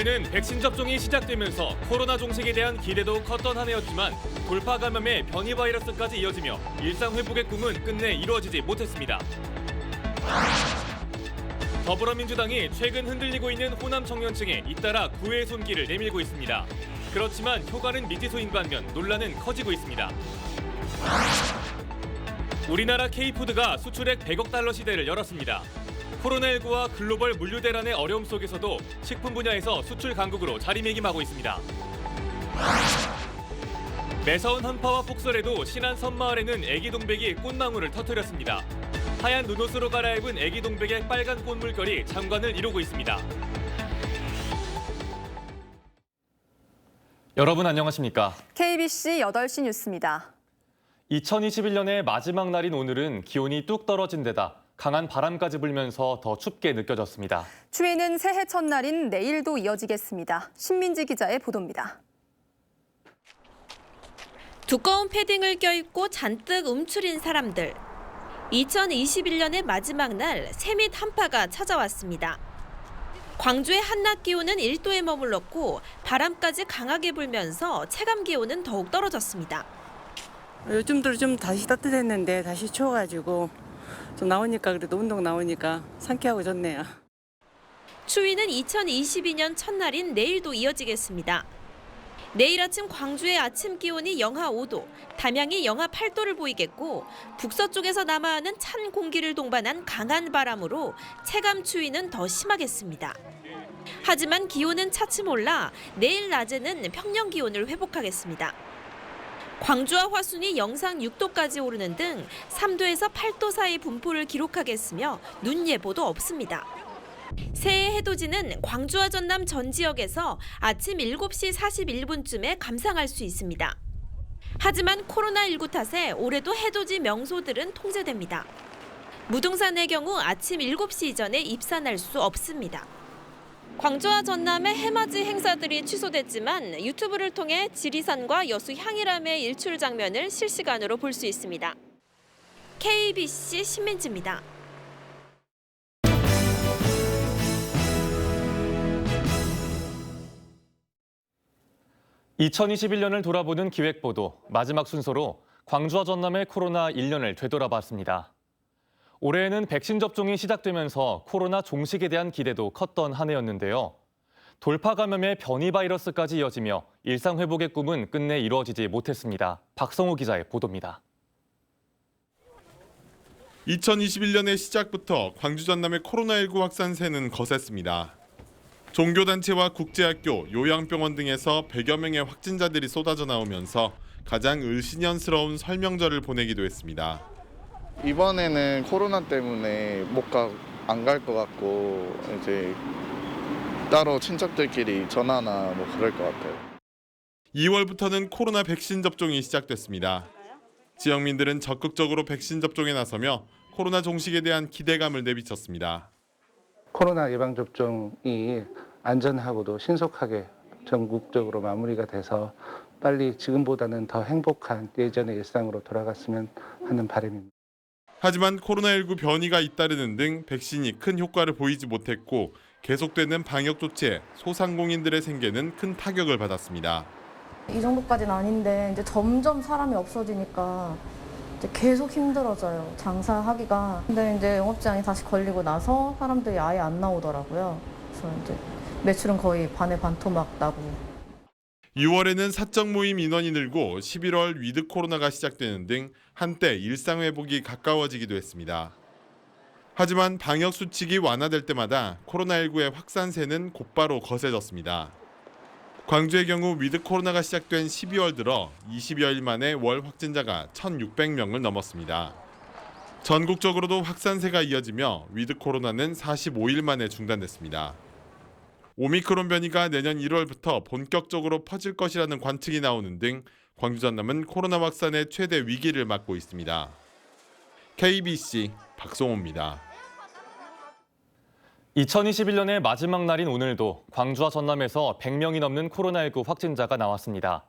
올해는 백신 접종이 시작되면서 코로나 종식에 대한 기대도 컸던 한 해였지만 돌파 감염의 변이 바이러스까지 이어지며 일상 회복의 꿈은 끝내 이루어지지 못했습니다. 더불어민주당이 최근 흔들리고 있는 호남 청년층에 잇따라 구애의 손길을 내밀고 있습니다. 그렇지만 효과는 미지수인 반면 논란은 커지고 있습니다. 우리나라 K푸드가 수출액 100억 달러 시대를 열었습니다. 코로나19와 글로벌 물류 대란의 어려움 속에서도 식품 분야에서 수출 강국으로 자리매김하고 있습니다. 매서운 한파와 폭설에도 신안 섬마을에는 애기 동백이 꽃망울을 터뜨렸습니다. 하얀 눈옷으로 갈아입은 애기 동백의 빨간 꽃 물결이 장관을 이루고 있습니다. 여러분 안녕하십니까? KBC 8시 뉴스입니다. 2021년의 마지막 날인 오늘은 기온이 뚝 떨어진 데다 강한 바람까지 불면서 더 춥게 느껴졌습니다. 추위는 새해 첫날인 내일도 이어지겠습니다. 신민지 기자의 보도입니다. 두꺼운 패딩을 껴입고 잔뜩 움츠린 사람들. 2021년의 마지막 날 새밑 한파가 찾아왔습니다. 광주의 한낮 기온은 1도에 머물렀고 바람까지 강하게 불면서 체감 기온은 더욱 떨어졌습니다. 요즘 들어 좀 다시 따뜻했는데 다시 추워가지고 좀 나오니까 그래도 운동 나오니까 상쾌하고 좋네요. 추위는 2022년 첫날인 내일도 이어지겠습니다. 내일 아침 광주의 아침 기온이 영하 5도, 담양이 영하 8도를 보이겠고 북서쪽에서 남하하는 찬 공기를 동반한 강한 바람으로 체감 추위는 더 심하겠습니다. 하지만 기온은 차츰 올라 내일 낮에는 평년 기온을 회복하겠습니다. 광주와 화순이 영상 6도까지 오르는 등 3도에서 8도 사이 분포를 기록하겠으며 눈 예보도 없습니다. 새해 해돋이는 광주와 전남 전 지역에서 아침 7시 41분쯤에 감상할 수 있습니다. 하지만 코로나19 탓에 올해도 해돋이 명소들은 통제됩니다. 무등산의 경우 아침 7시 이전에 입산할 수 없습니다. 광주와 전남의 해맞이 행사들이 취소됐지만 유튜브를 통해 지리산과 여수 향일암의 일출 장면을 실시간으로 볼 수 있습니다. KBC 신민지입니다. (2021년을) 돌아보는 기획보도 마지막 순서로 광주와 전남의 코로나 1년을 되돌아봤습니다. 올해에는 백신 접종이 시작되면서 코로나 종식에 대한 기대도 컸던 한 해였는데요. 돌파 감염의 변이 바이러스까지 이어지며 일상 회복의 꿈은 끝내 이루어지지 못했습니다. 박성호 기자의 보도입니다. 2021년의 시작부터 광주 전남의 코로나19 확산세는 거셌습니다. 종교단체와 국제학교, 요양병원 등에서 100여 명의 확진자들이 쏟아져 나오면서 가장 을씨년스러운 설명절을 보내기도 했습니다. 이번에는 코로나 때문에 안 갈 것 같고 이제 따로 친척들끼리 전화나 뭐 그럴 것 같아요. 2월부터는 코로나 백신 접종이 시작됐습니다. 지역민들은 적극적으로 백신 접종에 나서며 코로나 종식에 대한 기대감을 내비쳤습니다. 코로나 예방접종이 안전하고도 신속하게 전국적으로 마무리가 돼서 빨리 지금보다는 더 행복한 예전의 일상으로 돌아갔으면 하는 바람입니다. 하지만 코로나19 변이가 잇따르는 등 백신이 큰 효과를 보이지 못했고 계속되는 방역 조치에 소상공인들의 생계는 큰 타격을 받았습니다. 이 정도까지는 아닌데 이제 점점 사람이 없어지니까 이제 계속 힘들어져요. 장사하기가. 근데 이제 영업제한이 다시 걸리고 나서 사람들이 아예 안 나오더라고요. 그래서 이제 매출은 거의 반에 반토막 나고. 6월에는 사적 모임 인원이 늘고 11월 위드 코로나가 시작되는 등 한때 일상 회복이 가까워지기도 했습니다. 하지만 방역 수칙이 완화될 때마다 코로나19의 확산세는 곧바로 거세졌습니다. 광주의 경우 위드 코로나가 시작된 12월 들어 20여일 만에 월 확진자가 1,600명을 넘었습니다. 전국적으로도 확산세가 이어지며 위드 코로나는 45일 만에 중단됐습니다. 오미크론 변이가 내년 1월부터 본격적으로 퍼질 것이라는 관측이 나오는 등 광주 전남은 코로나 확산의 최대 위기를 맞고 있습니다. KBC 박성호입니다. 2021년의 마지막 날인 오늘도 광주와 전남에서 100명이 넘는 코로나19 확진자가 나왔습니다.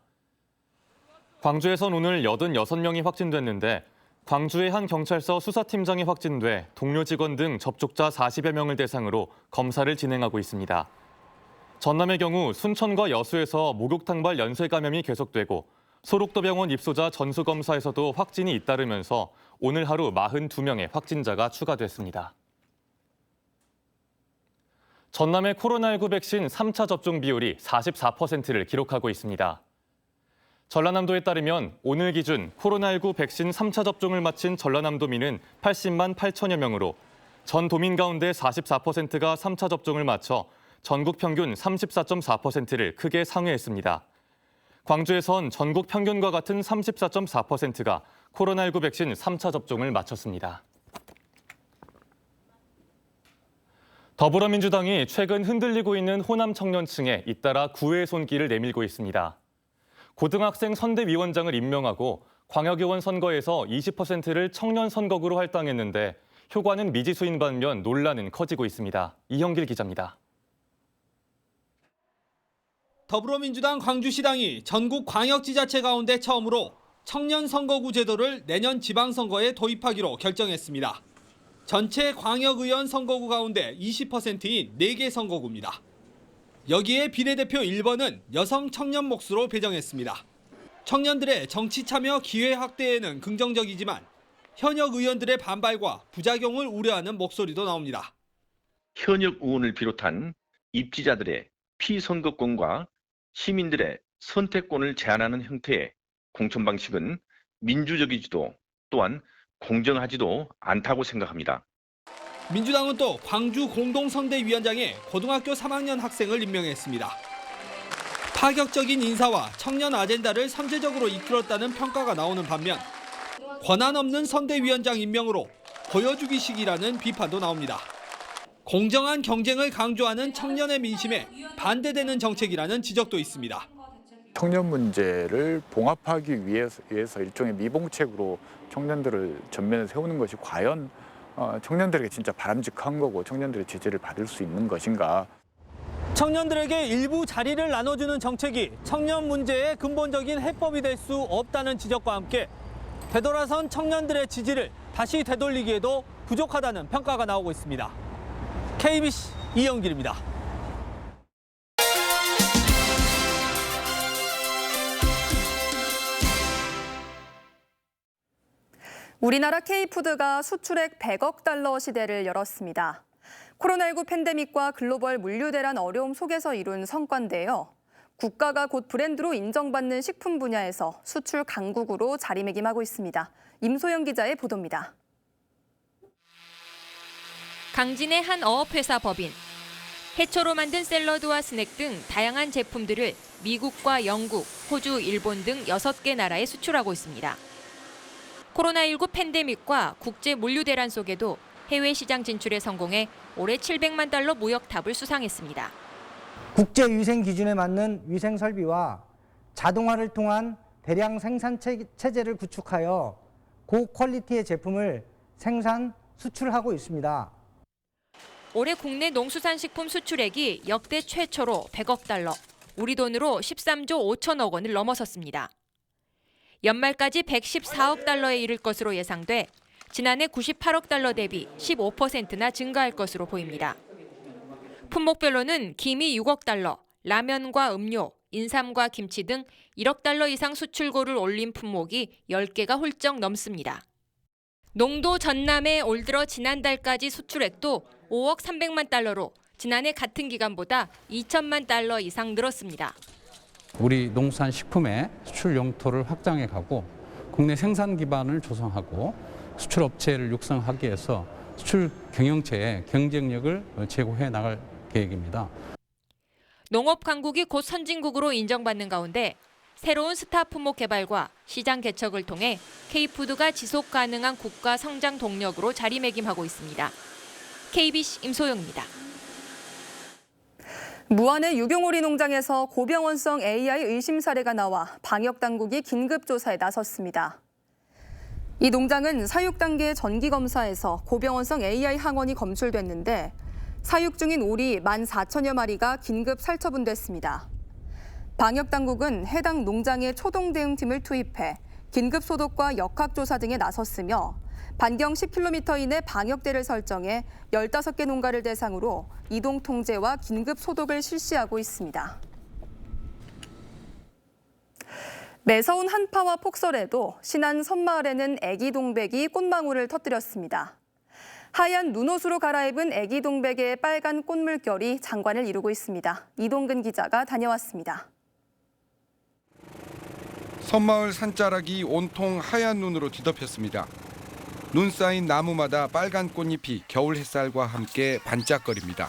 광주에선 오늘 86명이 확진됐는데 광주의 한 경찰서 수사팀장이 확진돼 동료 직원 등 접촉자 40여 명을 대상으로 검사를 진행하고 있습니다. 전남의 경우 순천과 여수에서 목욕탕발 연쇄 감염이 계속되고 소록도병원 입소자 전수검사에서도 확진이 잇따르면서 오늘 하루 42명의 확진자가 추가됐습니다. 전남의 코로나19 백신 3차 접종 비율이 44%를 기록하고 있습니다. 전라남도에 따르면 오늘 기준 코로나19 백신 3차 접종을 마친 전라남도민은 80만 8천여 명으로 전 도민 가운데 44%가 3차 접종을 마쳐 전국 평균 34.4%를 크게 상회했습니다. 광주에선 전국 평균과 같은 34.4%가 코로나19 백신 3차 접종을 마쳤습니다. 더불어민주당이 최근 흔들리고 있는 호남 청년층에 잇따라 구애의 손길을 내밀고 있습니다. 고등학생 선대위원장을 임명하고 광역의원 선거에서 20%를 청년 선거구로 할당했는데 효과는 미지수인 반면 논란은 커지고 있습니다. 이형길 기자입니다. 더불어민주당 광주시당이 전국 광역지자체 가운데 처음으로 청년 선거구 제도를 내년 지방선거에 도입하기로 결정했습니다. 전체 광역의원 선거구 가운데 20%인 4개 선거구입니다. 여기에 비례대표 1번은 여성 청년 몫으로 배정했습니다. 청년들의 정치 참여 기회 확대에는 긍정적이지만 현역 의원들의 반발과 부작용을 우려하는 목소리도 나옵니다. 현역 의원을 비롯한 입지자들의 피선거권과 시민들의 선택권을 제한하는 형태의 공천 방식은 민주적이지도 또한 공정하지도 않다고 생각합니다. 민주당은 또 광주 공동선대위원장에 고등학교 3학년 학생을 임명했습니다. 파격적인 인사와 청년 아젠다를 선제적으로 이끌었다는 평가가 나오는 반면 권한 없는 선대위원장 임명으로 보여주기식이라는 비판도 나옵니다. 공정한 경쟁을 강조하는 청년의 민심에 반대되는 정책이라는 지적도 있습니다. 청년 문제를 봉합하기 위해서 일종의 미봉책으로 청년들을 전면에 세우는 것이 과연 청년들에게 진짜 바람직한 거고 청년들의 지지를 받을 수 있는 것인가. 청년들에게 일부 자리를 나눠주는 정책이 청년 문제의 근본적인 해법이 될 수 없다는 지적과 함께 되돌아선 청년들의 지지를 다시 되돌리기에도 부족하다는 평가가 나오고 있습니다. KBC 이영길입니다. 우리나라 K푸드가 수출액 100억 달러 시대를 열었습니다. 코로나19 팬데믹과 글로벌 물류 대란 어려움 속에서 이룬 성과인데요. 국가가 곧 브랜드로 인정받는 식품 분야에서 수출 강국으로 자리매김하고 있습니다. 임소영 기자의 보도입니다. 강진의 한 어업회사 법인. 해초로 만든 샐러드와 스낵 등 다양한 제품들을 미국과 영국, 호주, 일본 등 6개 나라에 수출하고 있습니다. 코로나19 팬데믹과 국제 물류 대란 속에도 해외 시장 진출에 성공해 올해 700만 달러 무역탑을 수상했습니다. 국제 위생 기준에 맞는 위생 설비와 자동화를 통한 대량 생산 체제를 구축하여 고퀄리티의 제품을 생산, 수출하고 있습니다. 올해 국내 농수산식품 수출액이 역대 최초로 100억 달러, 우리 돈으로 13조 5천억 원을 넘어섰습니다. 연말까지 114억 달러에 이를 것으로 예상돼 지난해 98억 달러 대비 15%나 증가할 것으로 보입니다. 품목별로는 김이 6억 달러, 라면과 음료, 인삼과 김치 등 1억 달러 이상 수출고를 올린 품목이 10개가 훌쩍 넘습니다. 농도 전남의 올 들어 지난달까지 수출액도 5억 300만 달러로 지난해 같은 기간보다 2천만 달러 이상 늘었습니다. 우리 농수산식품의 수출 영토를 확장해 가고 국내 생산 기반을 조성하고 수출 업체를 육성하기 위해서 수출 경영체의 경쟁력을 제고해 나갈 계획입니다. 농업 강국이 곧 선진국으로 인정받는 가운데 새로운 스타 품목 개발과 시장 개척을 통해 K푸드가 지속 가능한 국가 성장 동력으로 자리매김하고 있습니다. KBC 임소영입니다. 무안의 유경오리 농장에서 고병원성 AI 의심 사례가 나와 방역당국이 긴급조사에 나섰습니다. 이 농장은 사육 단계 전기검사에서 고병원성 AI 항원이 검출됐는데 사육 중인 오리 14,000여 마리가 긴급 살처분됐습니다. 방역당국은 해당 농장에 초동대응팀을 투입해 긴급소독과 역학조사 등에 나섰으며 반경 10km 이내 방역대를 설정해 15개 농가를 대상으로 이동 통제와 긴급 소독을 실시하고 있습니다. 매서운 한파와 폭설에도 신안 섬마을에는 애기 동백이 꽃망울을 터뜨렸습니다. 하얀 눈옷으로 갈아입은 애기 동백의 빨간 꽃물결이 장관을 이루고 있습니다. 이동근 기자가 다녀왔습니다. 섬마을 산자락이 온통 하얀 눈으로 뒤덮였습니다. 눈 쌓인 나무마다 빨간 꽃잎이 겨울 햇살과 함께 반짝거립니다.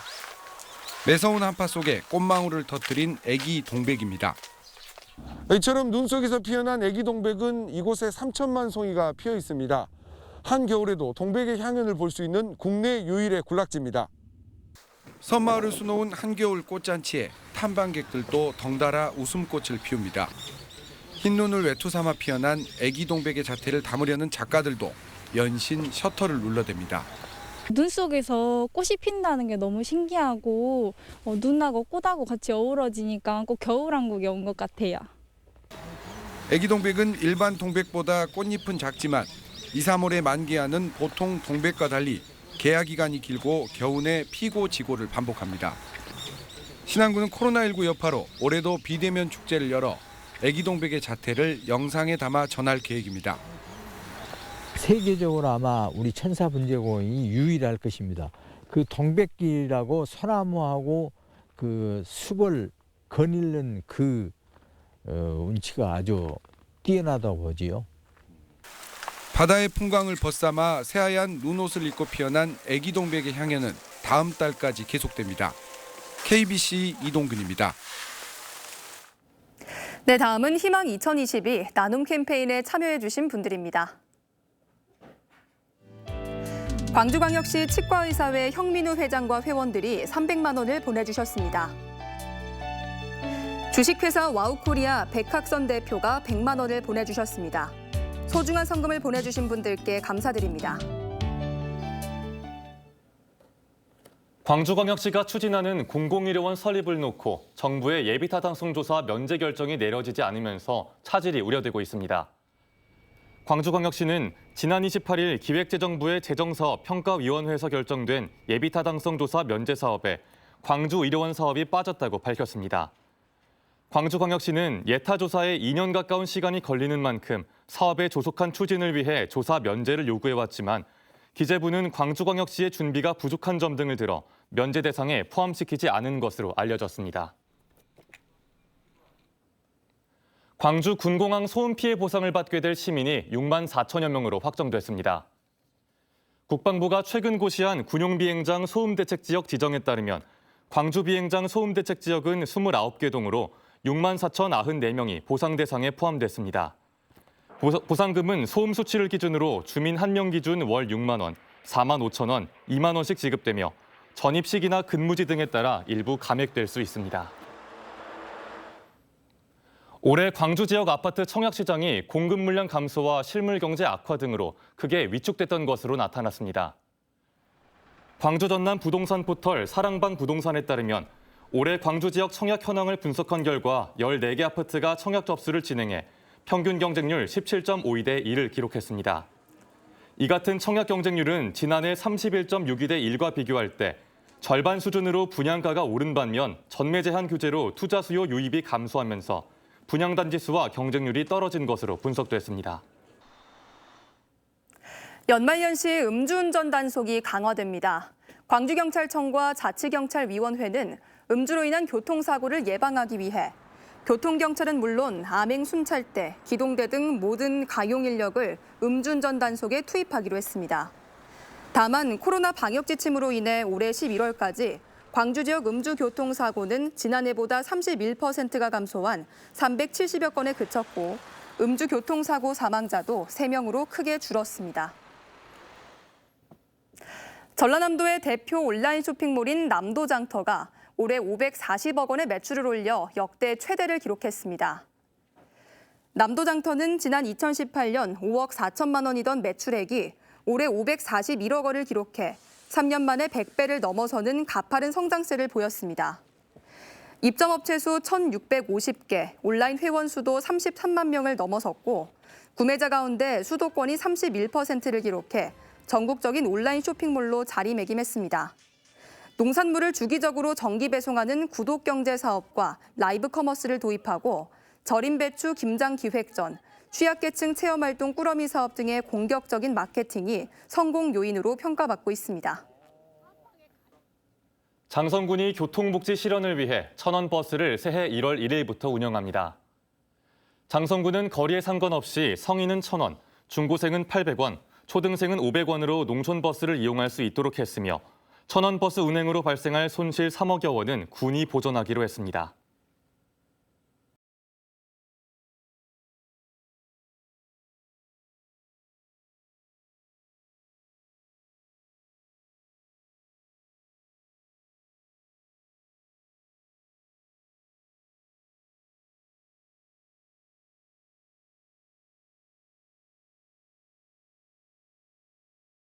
매서운 한파 속에 꽃망울을 터뜨린 애기 동백입니다. 이처럼 눈 속에서 피어난 애기 동백은 이곳에 3천만 송이가 피어 있습니다. 한겨울에도 동백의 향연을 볼 수 있는 국내 유일의 군락지입니다. 섬마을을 수놓은 한겨울 꽃잔치에 탐방객들도 덩달아 웃음꽃을 피웁니다. 흰눈을 외투 삼아 피어난 애기 동백의 자태를 담으려는 작가들도 연신 셔터를 눌러댑니다. 눈 속에서 꽃이 핀다는 게 너무 신기하고 눈하고 꽃하고 같이 어우러지니까 꼭 겨울왕국에 온 것 같아요. 애기 동백은 일반 동백보다 꽃잎은 작지만 2, 3월에 만개하는 보통 동백과 달리 개화 기간이 길고 겨우내 피고 지고를 반복합니다. 신안군은 코로나19 여파로 올해도 비대면 축제를 열어 애기 동백의 자태를 영상에 담아 전할 계획입니다. 세계적으로 아마 우리 천사분재공원이 유일할 것입니다. 그 동백길이라고 소나무하고 그 숲을 거닐는 그 운치가 아주 뛰어나다고 보지요. 바다의 풍광을 벗삼아 새하얀 눈옷을 입고 피어난 애기 동백의 향연은 다음 달까지 계속됩니다. KBC 이동근입니다. 네, 다음은 희망 2022 나눔 캠페인에 참여해 주신 분들입니다. 광주광역시 치과의사회 형민우 회장과 회원들이 300만 원을 보내주셨습니다. 주식회사 와우코리아 백학선 대표가 100만 원을 보내주셨습니다. 소중한 성금을 보내주신 분들께 감사드립니다. 광주광역시가 추진하는 공공의료원 설립을 놓고 정부의 예비타당성 조사 면제 결정이 내려지지 않으면서 차질이 우려되고 있습니다. 광주광역시는 지난 28일 기획재정부의 재정사업 평가위원회에서 결정된 예비타당성 조사 면제 사업에 광주의료원 사업이 빠졌다고 밝혔습니다. 광주광역시는 예타 조사에 2년 가까운 시간이 걸리는 만큼 사업의 조속한 추진을 위해 조사 면제를 요구해왔지만 기재부는 광주광역시의 준비가 부족한 점 등을 들어 면제 대상에 포함시키지 않은 것으로 알려졌습니다. 광주 군공항 소음 피해 보상을 받게 될 시민이 6만 4천여 명으로 확정됐습니다. 국방부가 최근 고시한 군용비행장 소음대책지역 지정에 따르면 광주 비행장 소음대책지역은 29개 동으로 6만 4,094명이 보상 대상에 포함됐습니다. 보상금은 소음 수치를 기준으로 주민 1명 기준 월 6만 원, 4만 5천 원, 2만 원씩 지급되며 전입식이나 근무지 등에 따라 일부 감액될 수 있습니다. 올해 광주 지역 아파트 청약시장이 공급 물량 감소와 실물 경제 악화 등으로 크게 위축됐던 것으로 나타났습니다. 광주 전남 부동산 포털 사랑방 부동산에 따르면 올해 광주 지역 청약 현황을 분석한 결과 14개 아파트가 청약 접수를 진행해 평균 경쟁률 17.52대 1을 기록했습니다. 이 같은 청약 경쟁률은 지난해 31.62대 1과 비교할 때 절반 수준으로 분양가가 오른 반면 전매 제한 규제로 투자 수요 유입이 감소하면서 분양단지 수와 경쟁률이 떨어진 것으로 분석됐습니다. 연말연시 음주운전 단속이 강화됩니다. 광주경찰청과 자치경찰위원회는 음주로 인한 교통사고를 예방하기 위해 교통경찰은 물론 암행 순찰대, 기동대 등 모든 가용 인력을 음주운전 단속에 투입하기로 했습니다. 다만 코로나 방역 지침으로 인해 올해 11월까지 광주 지역 음주 교통사고는 지난해보다 31%가 감소한 370여 건에 그쳤고 음주 교통사고 사망자도 3명으로 크게 줄었습니다. 전라남도의 대표 온라인 쇼핑몰인 남도장터가 올해 540억 원의 매출을 올려 역대 최대를 기록했습니다. 남도장터는 지난 2018년 5억 4천만 원이던 매출액이 올해 541억 원을 기록해 3년 만에 100배를 넘어서는 가파른 성장세를 보였습니다. 입점업체 수 1,650개, 온라인 회원 수도 33만 명을 넘어섰고 구매자 가운데 수도권이 31%를 기록해 전국적인 온라인 쇼핑몰로 자리매김했습니다. 농산물을 주기적으로 정기 배송하는 구독경제 사업과 라이브 커머스를 도입하고 절임 배추 김장 기획전, 취약계층 체험활동 꾸러미 사업 등의 공격적인 마케팅이 성공 요인으로 평가받고 있습니다. 장성군이 교통복지 실현을 위해 천원버스를 새해 1월 1일부터 운영합니다. 장성군은 거리에 상관없이 성인은 1,000원, 중고생은 800원, 초등생은 500원으로 농촌버스를 이용할 수 있도록 했으며 천원버스 운행으로 발생할 손실 3억여 원은 군이 보전하기로 했습니다.